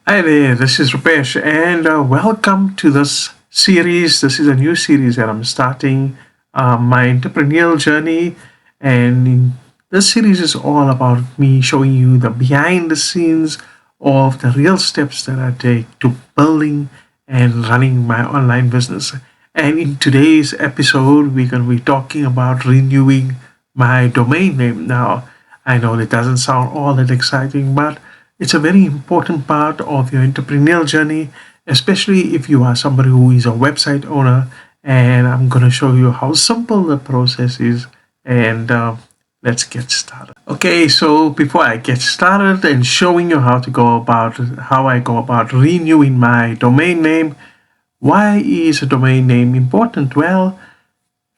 Hi there, this is Rupesh, and welcome to this series. This is a new series that I'm starting my entrepreneurial journey, and this series is all about me showing you the behind the scenes of the real steps that I take to building and running my online business. And in today's episode, we're going to be talking about renewing my domain name. Now, I know it doesn't sound all that exciting, but it's a very important part of your entrepreneurial journey, especially if you are somebody who is a website owner. And I'm going to show you how simple the process is. And let's get started. Okay, so before I get started and showing you how I go about renewing my domain name, why is a domain name important? Well,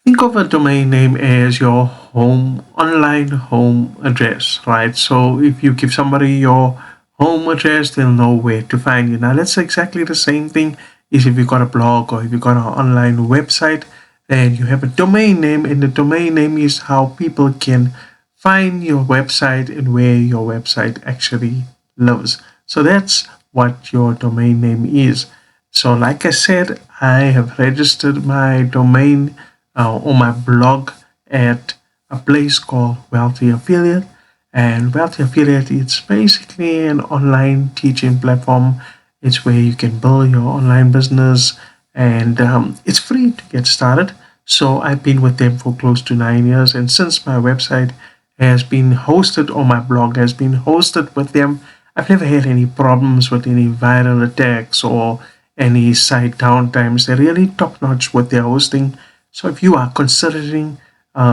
think of a domain name as your online home address, right? So if you give somebody your home address, they'll know where to find you. Now, that's exactly the same thing as if you've got a blog or if you've got an online website, then you have a domain name, and the domain name is how people can find your website and where your website actually lives. So that's what your domain name is. So, like I said, I have registered my domain on my blog at a place called Wealthy Affiliate. And Wealthy Affiliate, it's basically an online teaching platform. It's where you can build your online business, and it's free to get started. So I've been with them for close to 9 years, and since my website has been hosted, or my blog has been hosted with them, I've never had any problems with any viral attacks or any site downtimes. They're really top notch with their hosting. So if you are considering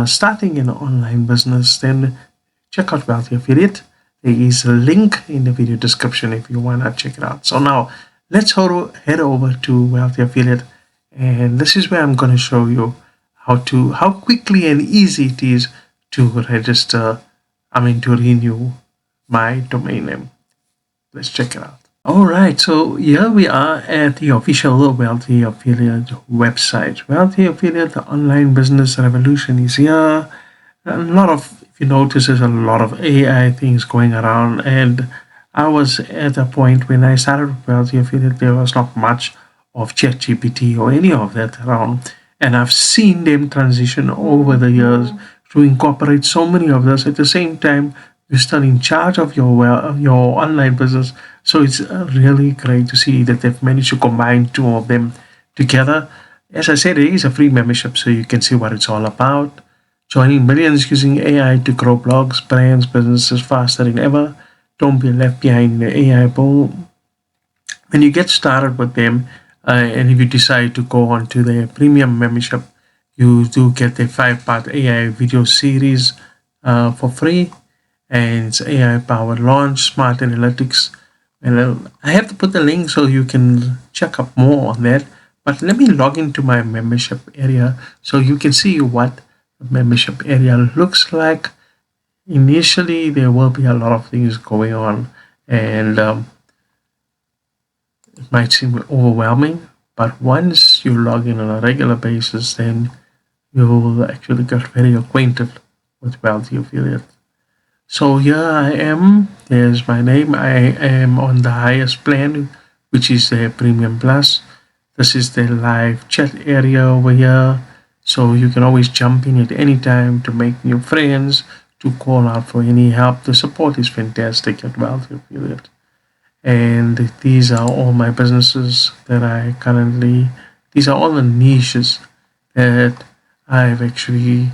starting an online business, then check out Wealthy Affiliate. There is a link in the video description if you want to check it out. So now let's head over to Wealthy Affiliate, and this is where I'm going to show you how quickly and easy it is to register. To renew my domain name. Let's check it out. All right, so here we are at the official Wealthy Affiliate website. Wealthy Affiliate, the online business revolution is here. If you notice, there's a lot of AI things going around. And I was at a point when I started Wealthy Affiliate, there was not much of ChatGPT or any of that around. And I've seen them transition over the years to incorporate so many of those. At the same time, you're still in charge of your online business. So it's really great to see that they've managed to combine two of them together. As I said, it is a free membership, so you can see what it's all about. Joining millions using AI to grow blogs, brands, businesses faster than ever. Don't be left behind in the AI boom. When you get started with them, and if you decide to go on to their premium membership, you do get a 5-part AI video series for free, and it's AI powered launch, smart analytics. And I have to put the link so you can check up more on that. But let me log into my membership area so you can see what the membership area looks like. Initially, there will be a lot of things going on, and it might seem overwhelming. But once you log in on a regular basis, then you will actually get very acquainted with Wealthy Affiliate. So here I am. There's my name. I am on the highest plan, which is the Premium Plus. This is the live chat area over here. So you can always jump in at any time to make new friends, to call out for any help. The support is fantastic at Wealthy Affiliate. And these are all my businesses these are all the niches that I've actually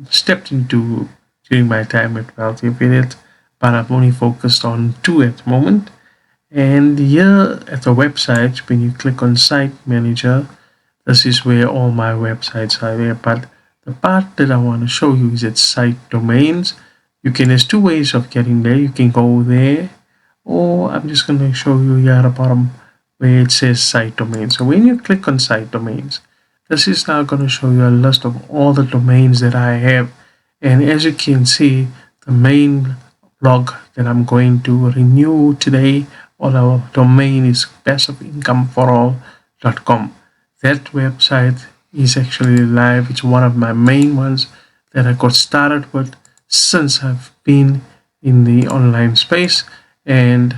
stepped into during my time at Wealthy Affiliate, but I've only focused on two at the moment. And here at the website, when you click on Site Manager, this is where all my websites are there. But the part that I want to show you is at Site Domains. There's two ways of getting there. You can go there, or I'm just going to show you here at the bottom where it says Site Domains. So when you click on Site Domains, this is now going to show you a list of all the domains that I have. And as you can see, the main blog that I'm going to renew today, or our domain, is passiveincomeforall.com. That website is actually live. It's one of my main ones that I got started with since I've been in the online space. And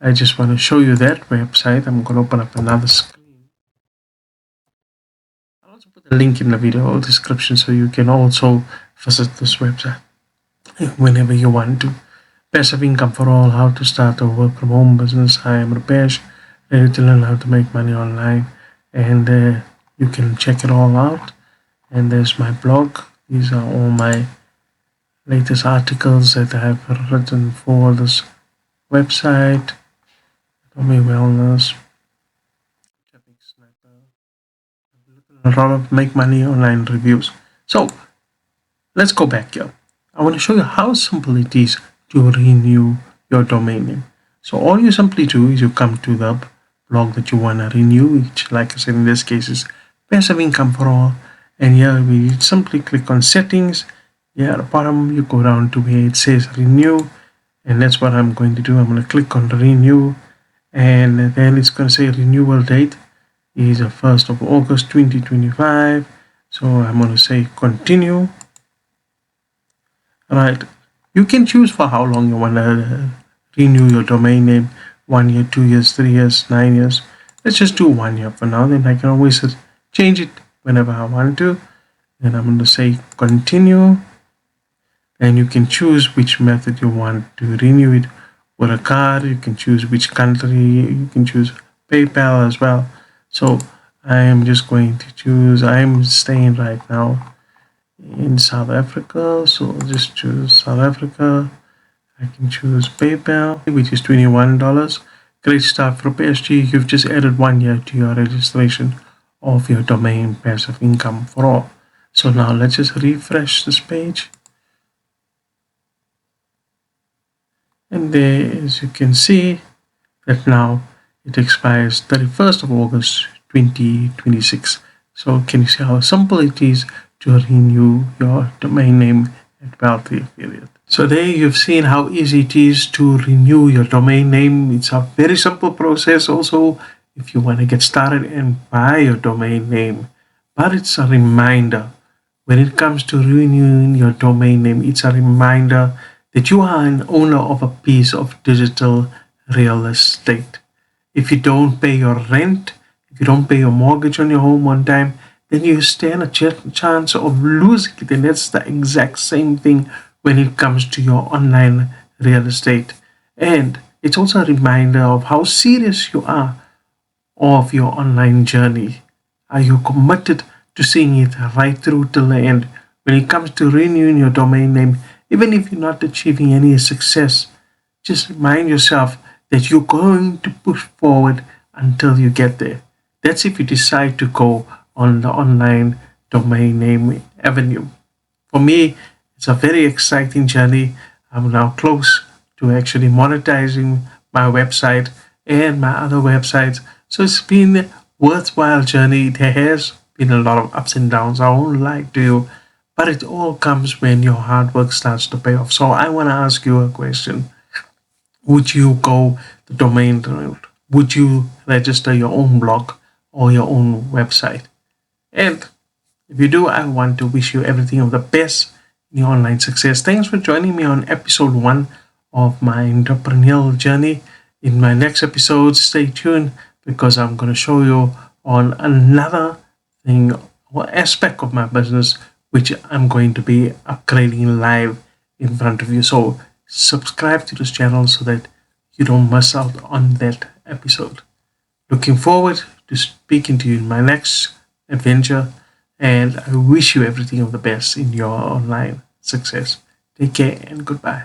I just want to show you that website. I'm going to open up another screen. I'll also put the link in the video description so you can also visit this website whenever you want to. Passive income for all, how to start a work from home business. I am Rupesh, ready to learn how to make money online, and you can check it all out. And there's my blog. These are all my latest articles that I have written for this website. Tommy Wellness, a lot of make money online reviews. So let's go back here. I want to show you how simple it is to renew your domain name. So all you simply do is you come to the blog that you want to renew, which, like I said, in this case is passive income for all. And here we simply click on settings. Here at the bottom, you go down to where it says renew. And that's what I'm going to do. I'm going to click on renew. And then it's going to say renewal date is the 1st of August 2025. So I'm going to say continue. Right. You can choose for how long you want to renew your domain name. 1 year, 2 years, 3 years, 9 years. Let's just do 1 year for now. Then I can always change it whenever I want to. Then I'm going to say continue. And you can choose which method you want to renew it. With a card, you can choose which country. You can choose PayPal as well. So I am just going to choose, I'm staying right now in South Africa, so I'll just choose South Africa. I can choose PayPal, which is $21. Great stuff, Rupesh. You've just added 1 year to your registration of your domain passive income for all. So now let's just refresh this page. And there, as you can see, that now it expires 31st of August 2026. So can you see how simple it is to renew your domain name at Wealthy Affiliate? So there you've seen how easy it is to renew your domain name. It's a very simple process also if you want to get started and buy your domain name. But it's a reminder when it comes to renewing your domain name, it's a reminder that you are an owner of a piece of digital real estate. If you don't pay your rent, if you don't pay your mortgage on your home on time, then you stand a chance of losing it. And that's the exact same thing when it comes to your online real estate. And it's also a reminder of how serious you are of your online journey. Are you committed to seeing it right through till the end? When it comes to renewing your domain name, even if you're not achieving any success, just remind yourself that you're going to push forward until you get there. That's if you decide to go on the online domain name avenue. For me, it's a very exciting journey. I'm now close to actually monetizing my website and my other websites. So it's been a worthwhile journey. There has been a lot of ups and downs, I won't lie to you, but it all comes when your hard work starts to pay off. So I want to ask you a question. Would you go the domain route? Would you register your own blog or your own website? And if you do, I want to wish you everything of the best in your online success. Thanks for joining me on episode 1 of my entrepreneurial journey. In my next episode, stay tuned because I'm going to show you on another thing or aspect of my business which I'm going to be upgrading live in front of you. So subscribe to this channel so that you don't miss out on that episode. Looking forward to speaking to you in my next adventure, and I wish you everything of the best in your online success. Take care and goodbye.